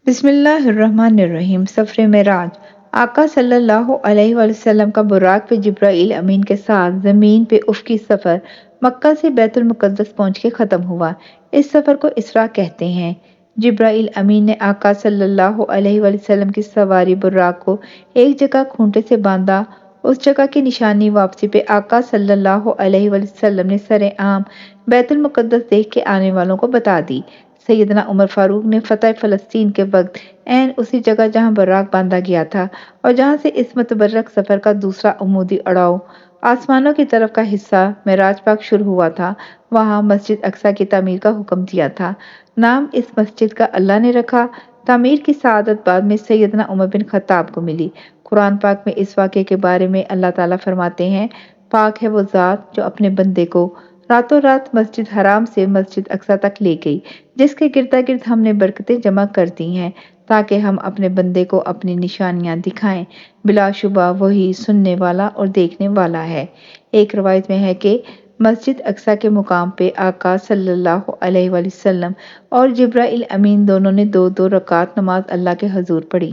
بسم اللہ الرحمن الرحیم۔ سفر معراج۔ آقا صلی اللہ علیہ وآلہ وسلم کا براق پہ جبرائیل امین کے ساتھ زمین پہ افقی سفر مکہ سے بیت المقدس پہنچ کے ختم ہوا۔ اس سفر کو اسراء کہتے ہیں۔ جبرائیل امین نے آقا صلی اللہ علیہ وآلہ وسلم کی سواری براق کو ایک جگہ کھونٹے سے باندھا۔ اس جگہ کی نشانی واپسی پہ آقا صلی اللہ علیہ وآلہ وسلم نے سر عام بیت المقدس دیکھ کے آنے والوں کو بتا دی۔ سیدنا عمر فاروق نے فتح فلسطین کے وقت عین اسی جگہ جہاں براق باندھا گیا تھا اور جہاں سے اس متبرک سفر کا دوسرا عمودی اڑاؤ آسمانوں کی طرف کا حصہ معراج پاک شروع ہوا تھا، وہاں مسجد اقصیٰ کی تعمیر کا حکم دیا تھا۔ نام اس مسجد کا اللہ نے رکھا۔ تعمیر کی سعادت بعد میں سیدنا عمر بن خطاب کو ملی۔ قرآن پاک میں اس واقعے کے بارے میں اللہ تعالیٰ فرماتے ہیں، پاک ہے وہ ذات جو اپنے بندے کو راتوں رات مسجد حرام سے مسجد اقصیٰ تک لے گئی، جس کے گرد گرد ہم نے برکتیں جمع کر دی ہیں تاکہ ہم اپنے بندے کو اپنی نشانیاں دکھائیں۔ بلا شبہ وہی سننے والا اور دیکھنے والا ہے۔ ایک روایت میں ہے کہ مسجد اقصیٰ کے مقام پہ آقا صلی اللہ علیہ وآلہ وسلم اور جبرائیل امین دونوں نے دو دو رکعت نماز اللہ کے حضور پڑھی۔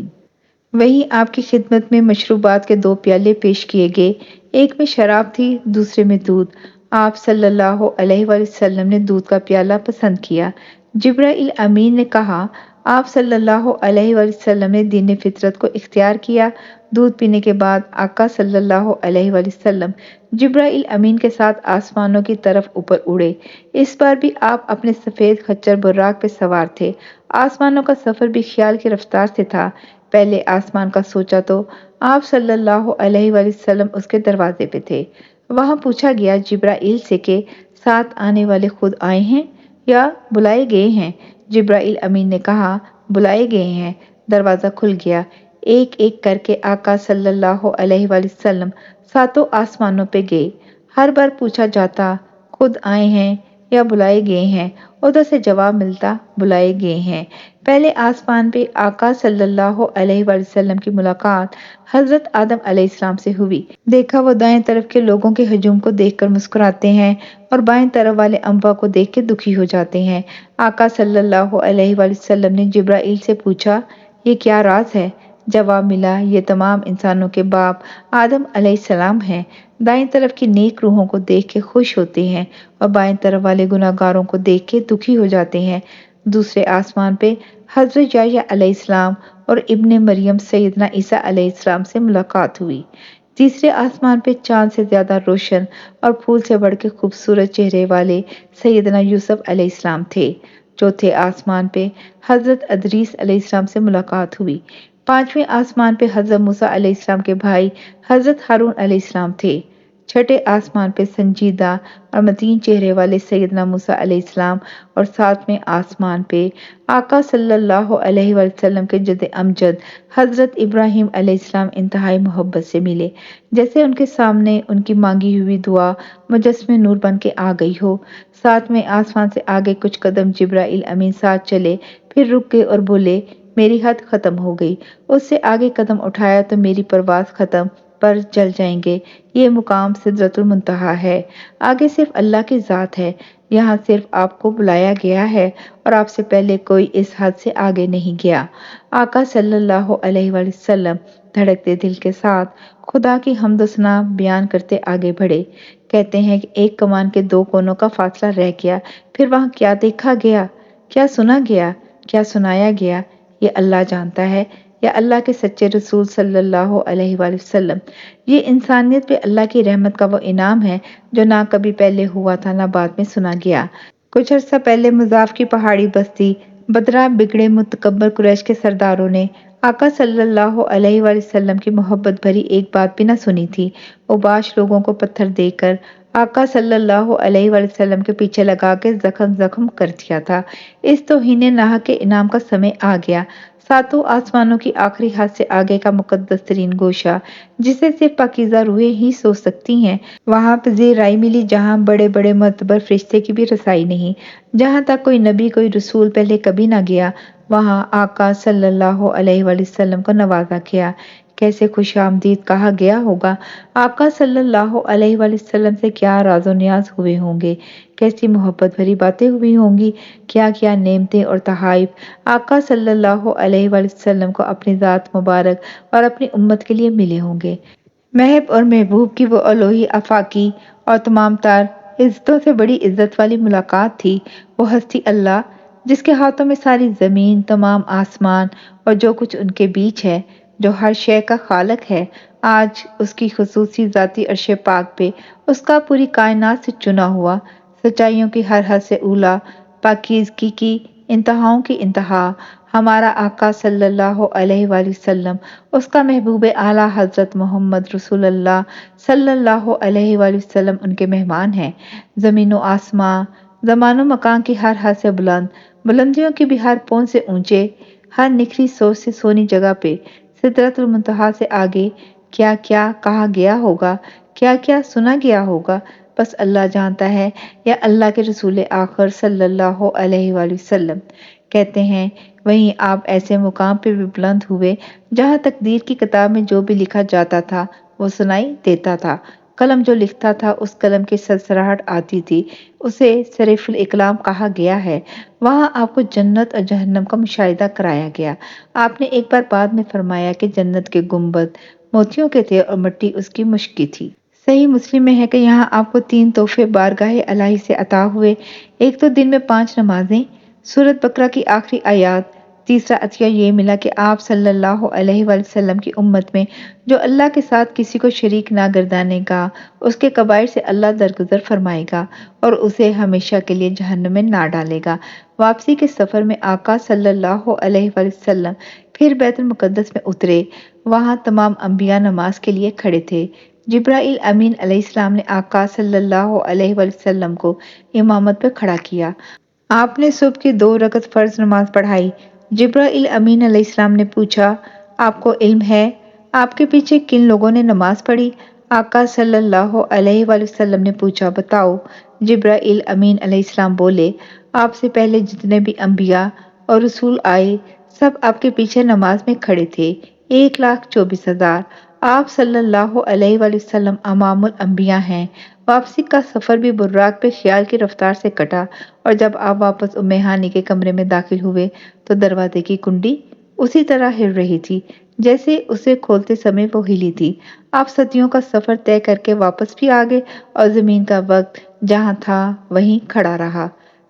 وہیں آپ کی خدمت میں مشروبات کے دو پیالے پیش کیے گئے، ایک میں شراب تھی، دوسرے میں دودھ۔ آپ صلی اللہ علیہ وآلہ وسلم نے دودھ کا پیالہ پسند کیا۔ جبرائیل امین نے کہا، آپ صلی اللہ علیہ وآلہ وسلم نے دین فطرت کو اختیار کیا۔ دودھ پینے کے بعد آقا صلی اللہ علیہ وآلہ وسلم جبرائیل امین کے ساتھ آسمانوں کی طرف اوپر اڑے۔ اس بار بھی آپ اپنے سفید خچر براق پہ سوار تھے۔ آسمانوں کا سفر بھی خیال کی رفتار سے تھا۔ پہلے آسمان کا سوچا تو آپ صلی اللہ علیہ وآلہ وسلم اس کے دروازے پہ تھے۔ وہاں پوچھا گیا جبرائیل سے کہ ساتھ آنے والے خود آئے ہیں یا بلائے گئے ہیں؟ جبرائیل امین نے کہا، بلائے گئے ہیں۔ دروازہ کھل گیا۔ ایک ایک کر کے آقا صلی اللہ علیہ وآلہ وسلم ساتوں آسمانوں پہ گئے۔ ہر بار پوچھا جاتا خود آئے ہیں یا بلائے گئے ہیں، ادھر سے جواب ملتا بلائے گئے ہیں۔ پہلے آسمان پہ آقا صلی اللہ علیہ وآلہ وسلم کی ملاقات حضرت آدم علیہ السلام سے ہوئی۔ دیکھا وہ دائیں طرف کے لوگوں کے ہجوم کو دیکھ کر مسکراتے ہیں اور بائیں طرف والے انبیاء کو دیکھ کے دکھی ہو جاتے ہیں۔ آقا صلی اللہ علیہ وآلہ وسلم نے جبرائیل سے پوچھا، یہ کیا راز ہے؟ جواب ملا، یہ تمام انسانوں کے باپ آدم علیہ السلام ہیں۔ دائیں طرف کی نیک روحوں کو دیکھ کے خوش ہوتے ہیں اور بائیں طرف والے گناہ گاروں کو دیکھ کے دکھی ہو جاتے ہیں۔ دوسرے آسمان پہ حضرت یحییٰ علیہ السلام اور ابن مریم سیدنا عیسیٰ علیہ السلام سے ملاقات ہوئی۔ تیسرے آسمان پہ چاند سے زیادہ روشن اور پھول سے بڑھ کے خوبصورت چہرے والے سیدنا یوسف علیہ السلام تھے۔ چوتھے آسمان پہ حضرت ادریس علیہ السلام سے ملاقات ہوئی۔ پانچویں آسمان پہ حضرت موسیٰ علیہ السلام کے بھائی حضرت ہارون علیہ السلام تھے۔ چھٹے آسمان پہ سنجیدہ اور متین چہرے والے سیدنا موسیٰ علیہ السلام اور ساتویں آسمان پہ آقا صلی اللہ علیہ وآلہ وسلم کے جد امجد حضرت ابراہیم علیہ السلام انتہائی محبت سے ملے، جیسے ان کے سامنے ان کی مانگی ہوئی دعا مجسمے نور بن کے آ گئی ہو۔ ساتویں آسمان سے آگے کچھ قدم جبرائیل امین ساتھ چلے، پھر رک گئے اور بولے، میری حد ختم ہو گئی۔ اس سے آگے قدم اٹھایا تو میری پرواز ختم پر جل جائیں گے۔ یہ مقام سدرۃ المنتہا ہے۔ آگے صرف اللہ کی ذات ہے۔ یہاں صرف آپ کو بلایا گیا ہے اور آپ سے پہلے کوئی اس حد سے آگے نہیں گیا۔ آقا صلی اللہ علیہ وآلہ وسلم دھڑکتے دل کے ساتھ خدا کی حمد و ثنا بیان کرتے آگے بڑھے۔ کہتے ہیں کہ ایک کمان کے دو کونوں کا فاصلہ رہ گیا، پھر وہاں کیا دیکھا گیا، کیا سنا گیا، کیا سنایا گیا، یہ اللہ جانتا ہے یا اللہ کے سچے رسول صلی اللہ علیہ وآلہ وسلم۔ یہ انسانیت پہ اللہ کی رحمت کا وہ انعام ہے جو نہ کبھی پہلے ہوا تھا نہ بعد میں سنا گیا۔ کچھ عرصہ پہلے مضاف کی پہاڑی بستی بدرہ بگڑے متکبر قریش کے سرداروں نے آقا صلی اللہ علیہ وآلہ وسلم کی محبت بھری ایک بات بھی نہ سنی تھی۔ اوباش لوگوں کو پتھر دے کر آقا صلی اللہ علیہ وآلہ وسلم کے پیچھے لگا کے زخم زخم کر دیا تھا۔ اس توہین ناحق کے انعام کا سمے آ گیا۔ ساتوں آسمانوں کی آخری حد سے آگے کا مقدس ترین گوشہ، جسے صرف پاکیزہ روحیں ہی سوچ سکتی ہیں، وہاں پذیر رائی ملی جہاں بڑے بڑے معتبر فرشتے کی بھی رسائی نہیں، جہاں تک کوئی نبی کوئی رسول پہلے کبھی نہ گیا۔ وہاں آقا صلی اللہ علیہ وآلہ وسلم کو نوازا گیا۔ کیسے خوش آمدید کہا گیا ہوگا، آقا صلی اللہ علیہ وآلہ وسلم سے کیا راز و نیاز ہوئے ہوں گے، کیسی محبت بھری باتیں ہوئی ہوں گی، کیا کیا نعمتیں اور تحائف آقا صلی اللہ علیہ وآلہ وسلم کو اپنی ذات مبارک اور اپنی امت کے لیے ملے ہوں گے۔ محب اور محبوب کی وہ الوہی آفاقی اور تمام تر عزتوں سے بڑی عزت والی ملاقات تھی، وہ ہستی اللہ جس کے ہاتھوں میں ساری زمین، تمام آسمان اور جو کچھ ان کے بیچ ہے، جو ہر شے کا خالق ہے، آج اس کی خصوصی ذاتی عرش پاک پہ اس کا پوری کائنات سے چنا ہوا، سچائیوں کی ہر حد سے اولا، پاکیزگی کی انتہاؤں کی انتہا، ہمارا آقا صلی اللہ علیہ وآلہ وسلم، اس کا محبوب اعلیٰ حضرت محمد رسول اللہ صلی اللہ علیہ وآلہ وسلم ان کے مہمان ہیں۔ زمین و آسمان، زمان و مکان کی ہر حد سے بلند، بلندیوں کی بھی ہر پون سے اونچے، ہر نکھری سوچ سے سونی جگہ پہ، سدرۃ المنتہا سے آگے کیا کیا کہا گیا ہوگا، کیا کیا سنا گیا ہوگا، بس اللہ جانتا ہے یا اللہ کے رسول آخر صلی اللہ علیہ وآلہ وسلم۔ کہتے ہیں وہیں آپ ایسے مقام پہ بھی بلند ہوئے جہاں تقدیر کی کتاب میں جو بھی لکھا جاتا تھا وہ سنائی دیتا تھا، قلم جو لکھتا تھا اس قلم کی سرسراہٹ آتی تھی، اسے صریف الاقلام کہا گیا ہے۔ وہاں آپ کو جنت اور جہنم کا مشاہدہ کرایا گیا۔ آپ نے ایک بار بعد میں فرمایا کہ جنت کے گنبد موتیوں کے تھے اور مٹی اس کی مشک کی تھی۔ صحیح مسلم میں ہے کہ یہاں آپ کو 3 تحفے بارگاہ الہی سے عطا ہوئے، ایک تو دن میں 5 نمازیں، سورۃ بقرہ کی آخری آیات، تیسرا عطیہ یہ ملا کہ آپ صلی اللہ علیہ وآلہ وسلم کی امت میں جو اللہ کے ساتھ کسی کو شریک نہ گردانے گا، اس کے کبائر سے اللہ درگزر فرمائے گا اور اسے ہمیشہ کے لیے جہنم میں نہ ڈالے گا۔ واپسی کے سفر میں آقا صلی اللہ علیہ وآلہ وسلم پھر بیت المقدس میں اترے، وہاں تمام انبیاء نماز کے لیے کھڑے تھے۔ جبرائیل امین علیہ السلام نے آقا صلی اللہ علیہ وآلہ وسلم کو امامت پہ کھڑا کیا۔ آپ نے صبح کی 2 رکعت فرض نماز پڑھائی۔ جبرائیل امین علیہ السلام نے پوچھا، آپ کو علم ہے آپ کے پیچھے کن لوگوں نے نماز پڑھی؟ آقا صلی اللہ علیہ وآلہ وسلم نے پوچھا، بتاؤ۔ جبرائیل امین علیہ السلام بولے، آپ سے پہلے جتنے بھی انبیاء اور رسول آئے سب آپ کے پیچھے نماز میں کھڑے تھے، 1,24,000۔ آپ صلی اللہ علیہ وآلہ وسلم امام الانبیاء ہیں۔ واپسی کا سفر بھی براق پہ خیال کی رفتار سے کٹا، اور جب آپ واپس ام ہانی کے کمرے میں داخل ہوئے تو دروازے کی کنڈی اسی طرح ہل رہی تھی جیسے اسے کھولتے سمے وہ ہلی تھی۔ آپ صدیوں کا سفر طے کر کے واپس بھی آ گئے اور زمین کا وقت جہاں تھا وہیں کھڑا رہا۔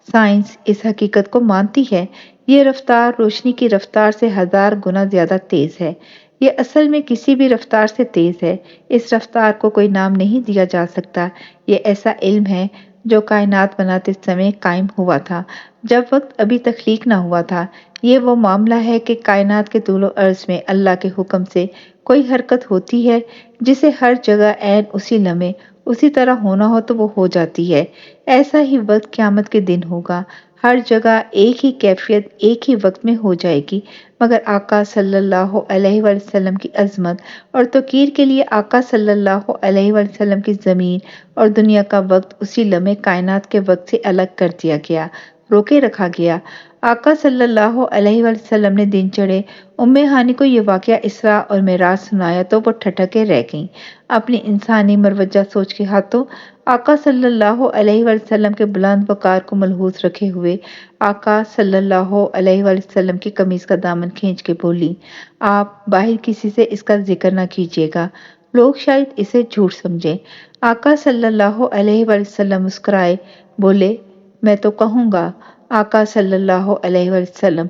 سائنس اس حقیقت کو مانتی ہے، یہ رفتار روشنی کی رفتار سے 1000 گنا زیادہ تیز ہے۔ یہ اصل میں کسی بھی رفتار سے تیز ہے۔ اس رفتار کو کوئی نام نہیں دیا جا سکتا۔ یہ ایسا علم ہے جو کائنات بناتے سمے قائم ہوا تھا، جب وقت ابھی تخلیق نہ ہوا تھا۔ یہ وہ معاملہ ہے کہ کائنات کے طول و عرض میں اللہ کے حکم سے کوئی حرکت ہوتی ہے جسے ہر جگہ عین اسی لمحے اسی طرح ہونا ہو تو وہ ہو جاتی ہے۔ ایسا ہی وقت قیامت کے دن ہوگا، ہر جگہ ایک ہی کیفیت ایک ہی وقت میں ہو جائے گی، مگر آقا صلی اللہ علیہ وآلہ وسلم کی عظمت اور توقیر کے لیے آقا صلی اللہ علیہ وآلہ وسلم کی زمین اور دنیا کا وقت اسی لمحے کائنات کے وقت سے الگ کر دیا گیا، روکے رکھا گیا۔ آقا صلی اللہ علیہ وآلہ وسلم نے دن چڑھے ام ہانی کو یہ واقعہ اسراء اور معراج سنایا تو وہ ٹھٹکے رہ گئیں۔ اپنی انسانی مروجہ سوچ کے ہاتھوں آقا صلی اللہ علیہ وآلہ وسلم کے بلند وقار کو ملحوظ رکھے ہوئے آقا صلی اللہ علیہ وآلہ وسلم کی قمیض کا دامن کھینچ کے بولی، آپ باہر کسی سے اس کا ذکر نہ کیجیے گا، لوگ شاید اسے جھوٹ سمجھیں۔ آقا صلی اللہ علیہ وآلہ وسلم مسکرائے، بولے، میں تو کہوں گا۔ آقا صلی اللہ علیہ وآلہ وسلم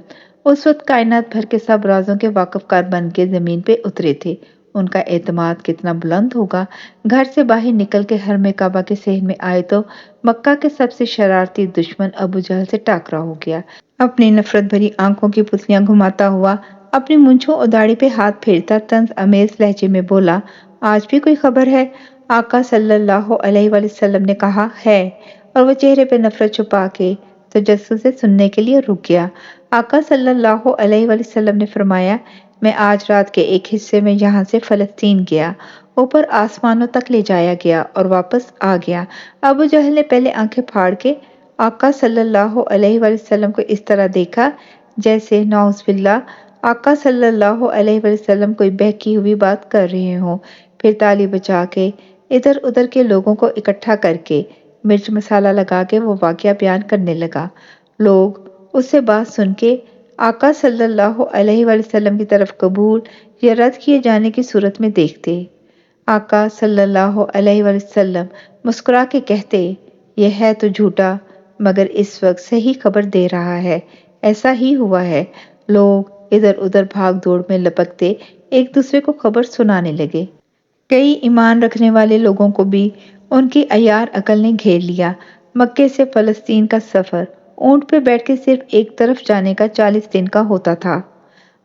اس وقت کائنات بھر کے سب رازوں کے واقف کار بن کے زمین پہ اترے تھے۔ ان کا اعتماد کتنا بلند ہوگا۔ گھر سے باہر نکل کے حرم کعبہ کے صحن میں آئے تو مکہ کے سب سے شرارتی دشمن ابو جہل سے ٹاکرا ہو گیا۔ اپنی نفرت بھری آنکھوں کی پتلیاں گھماتا ہوا، اپنی مونچھوں اور داڑھی پہ ہاتھ پھیرتا طنز آمیز لہجے میں بولا، آج بھی کوئی خبر ہے؟ آقا صلی اللہ علیہ وآلہ وسلم نے کہا، ہے، اور وہ چہرے پہ نفرت چھپا کے تجسس سے سننے کے لیے رک گیا۔ آقا صلی اللہ علیہ وآلہ وسلم نے فرمایا، میں آج رات کے ایک حصے میں یہاں سے فلسطین گیا، اوپر آسمانوں تک لے جایا گیا اور واپس آ گیا۔ ابو جہل نے پہلے آنکھیں پھاڑ کے آقا صلی اللہ علیہ وآلہ وسلم کو اس طرح دیکھا جیسے نعوذ باللہ آقا صلی اللہ علیہ وسلم کوئی بہکی ہوئی بات کر رہے ہوں، پھر تالی بجا کے ادھر ادھر کے لوگوں کو اکٹھا کر کے مرچ مسالہ لگا کے وہ واقعہ بیان کرنے لگا۔ لوگ اس سے بات سن کے آقا صلی اللہ علیہ وسلم کی طرف قبول یا رد کیے جانے کی صورت میں دیکھتے۔ آقا صلی اللہ علیہ وسلم مسکرا کے کہتے، یہ ہے تو جھوٹا مگر اس وقت صحیح خبر دے رہا ہے، ایسا ہی ہوا ہے۔ لوگ ادھر ادھر بھاگ دوڑ میں لپکتے ایک دوسرے کو خبر سنانے لگے۔ کئی ایمان رکھنے والے لوگوں کو بھی ان کی عیار عقل نے گھیر لیا۔ مکے سے فلسطین کا سفر اونٹ پہ بیٹھ کے صرف ایک طرف جانے کا 40 دن کا ہوتا تھا،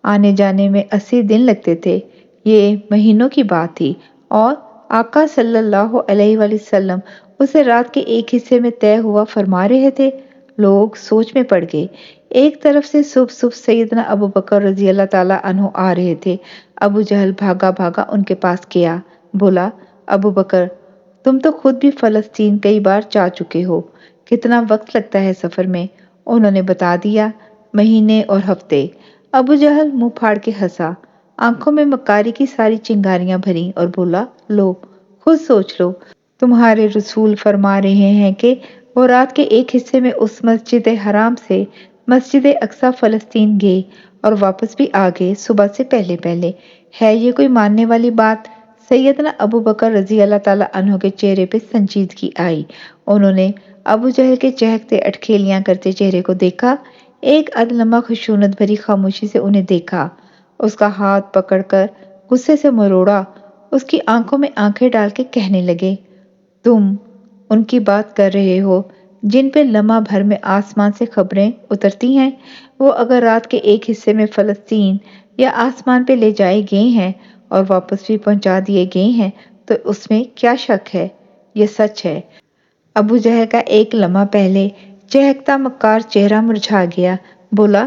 آنے جانے میں 80 دن لگتے تھے۔ یہ مہینوں کی بات تھی اور آقا صلی اللہ علیہ وسلم اسے رات کے ایک حصے میں طے ہوا فرما رہے تھے۔ لوگ سوچ میں پڑ گئے۔ ایک طرف سے صبح صبح سیدنا ابو بکر رضی اللہ تعالیٰ عنہ آ رہے تھے۔ ابو جہل بھاگا بھاگا ان کے پاس گیا، بولا، ابو بکر، تم تو خود بھی فلسطین کئی بار جا چکے ہو، کتنا وقت لگتا ہے سفر میں؟ انہوں نے بتا دیا، مہینے اور ہفتے۔ ابو جہل منہ پھاڑ کے ہنسا، آنکھوں میں مکاری کی ساری چنگاریاں بھریں اور بولا، لو خود سوچ لو، تمہارے رسول فرما رہے ہیں کہ وہ رات کے ایک حصے میں اس مسجد حرام سے مسجد اقصی فلسطین گئے اور واپس بھی آ گئے صبح سے پہلے پہلے۔ ہے یہ کوئی ماننے والی بات؟ سیدنا ابو بکر رضی اللہ تعالیٰ عنہ کے چہرے پہ سنجیدگی آئی۔ انہوں نے ابو جہل کے چہکتے اٹکھیلیاں کرتے چہرے کو دیکھا، ایک ادلمہ خشونت بھری خاموشی سے انہیں دیکھا، اس کا ہاتھ پکڑ کر غصے سے مروڑا، اس کی آنکھوں میں آنکھیں ڈال کے کہنے لگے، تم ان کی بات کر رہے ہو جن پہ لمحہ بھر میں آسمان سے خبریں اترتی ہیں؟ وہ اگر رات کے ایک حصے میں فلسطین یا آسمان پہ لے جائے گئے ہیں اور واپس بھی پہنچا دیے گئے ہیں تو اس میں کیا شک ہے؟ یہ سچ ہے۔ ابو جہل کا ایک لمحہ پہلے چہکتا مکار چہرہ مرجھا گیا، بولا،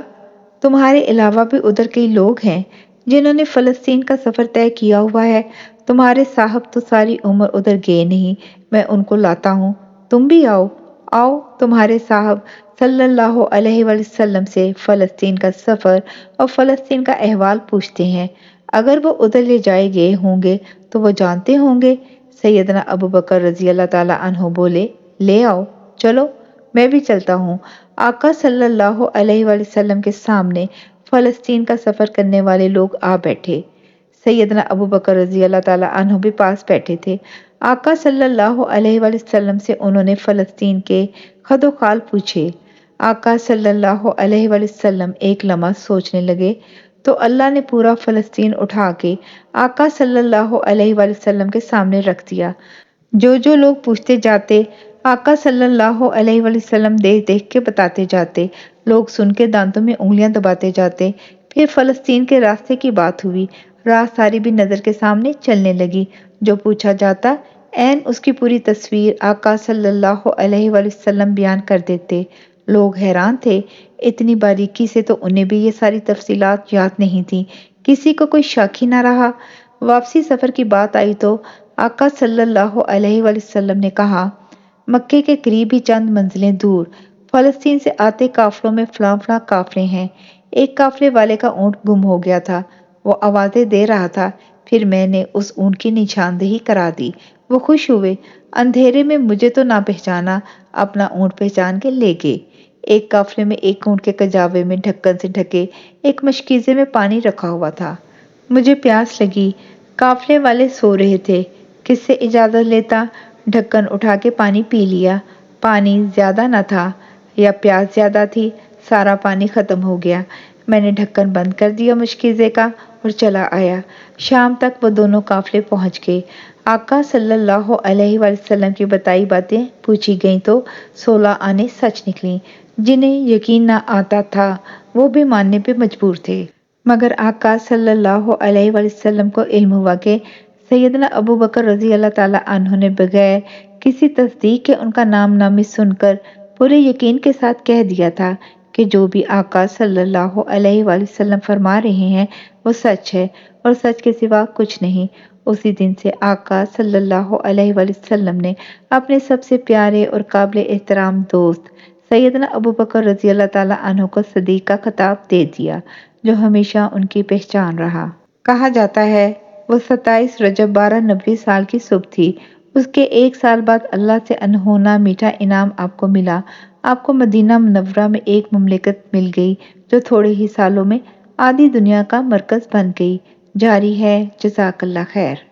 تمہارے علاوہ بھی ادھر کئی لوگ ہیں جنہوں نے فلسطین کا سفر طے کیا ہوا ہے۔ تمہارے صاحب تو ساری عمر ادھر گئے نہیں، میں ان کو لاتا ہوں، تم بھی آؤ۔ آؤ تمہارے صاحب صلی اللہ علیہ وسلم سے فلسطین کا سفر اور فلسطین کا احوال پوچھتے ہیں، اگر وہ ادھر لے جائے گئے ہوں گے تو وہ جانتے ہوں گے۔ سیدنا ابو بکر رضی اللہ تعالیٰ عنہ بولے، لے آؤ، چلو میں بھی چلتا ہوں۔ آقا صلی اللہ علیہ وسلم کے سامنے فلسطین کا سفر کرنے والے لوگ آ بیٹھے۔ سیدنا ابو بکر رضی اللہ تعالیٰ عنہ بھی پاس بیٹھے تھے۔ آقا صلی اللہ علیہ وسلم سے انہوں نے فلسطین کے خد و خال پوچھے۔ آقا صلی اللہ علیہ وسلم ایک لمحہ سوچنے لگے تو اللہ نے پورا فلسطین اٹھا کے آقا صلی اللہ علیہ وسلم کے سامنے رکھ دیا۔ جو لوگ پوچھتے جاتے، آقا صلی اللہ علیہ وسلم دیکھ دیکھ کے بتاتے جاتے، لوگ سن کے دانتوں میں انگلیاں دباتے جاتے۔ پھر فلسطین کے راستے کی بات ہوئی، راہ ساری بھی نظر کے سامنے چلنے لگی۔ جو پوچھا جاتا عین اس کی پوری تصویر آقا صلی اللہ علیہ وسلم بیان کر دیتے۔ لوگ حیران تھے، اتنی باریکی سے تو انہیں بھی یہ ساری تفصیلات یاد نہیں تھی۔ کسی کو کوئی شک ہی نہ رہا۔ واپسی سفر کی بات آئی تو آقا صلی اللہ علیہ وسلم نے کہا، مکے کے قریب ہی چند منزلیں دور فلسطین سے آتے قافلوں میں فلاں فلاں قافلے ہیں۔ ایک قافلے والے کا اونٹ گم ہو گیا تھا، وہ آوازیں دے رہا تھا، پھر میں نے اس اونٹ کی نشاندہی کرا دی، وہ خوش ہوئے، اندھیرے میں مجھے تو نہ پہچانا، اپنا اونٹ پہچان کے لے گئے۔ ایک قافلے میں ایک اونٹ کے کجاوے میں ڈھکن سے ڈھکے ایک مشکیزے میں پانی رکھا ہوا تھا۔ مجھے پیاس لگی، قافلے والے سو رہے تھے، کس سے اجازت لیتا، ڈھکن اٹھا کے پانی پی لیا۔ پانی زیادہ نہ تھا یا پیاس زیادہ تھی، سارا پانی ختم ہو گیا۔ میں نے ڈھکن بند کر دیا مشکیزے کا اور چلا آیا۔ شام تک وہ دونوں قافلے پہنچ گئے۔ آقا صلی اللہ علیہ وسلم کی بتائی باتیں پوچھی گئیں تو 16 آنے سچ نکلیں۔ جنہیں یقین نہ آتا تھا وہ بھی ماننے پہ مجبور تھے۔ مگر آقا صلی اللہ علیہ وسلم کو علم ہوا کہ سیدنا ابو بکر رضی اللہ تعالیٰ عنہ نے بغیر کسی تصدیق کے ان کا نام نامی سن کر پورے یقین کے ساتھ کہہ دیا تھا کہ جو بھی آقا صلی اللہ علیہ وسلم فرما رہے ہیں وہ سچ ہے اور سچ کے سوا کچھ نہیں۔ اسی دن سے آقا صلی اللہ علیہ وسلم نے اپنے سب سے پیارے اور قابل احترام دوست سیدنا ابو بکر رضی اللہ تعالیٰ عنہ کو صدیق کا خطاب دے دیا۔ جو ہمیشہ ان کی پہچان رہا۔ کہا جاتا ہے وہ 27 رجب 1290 سال کی صبح تھی۔ اس کے 1 سال بعد اللہ سے انہونا میٹھا انعام آپ کو ملا۔ آپ کو مدینہ منورہ میں ایک مملکت مل گئی جو تھوڑے ہی سالوں میں آدھی دنیا کا مرکز بن گئی۔ جاری ہے۔ جزاک اللہ خیر۔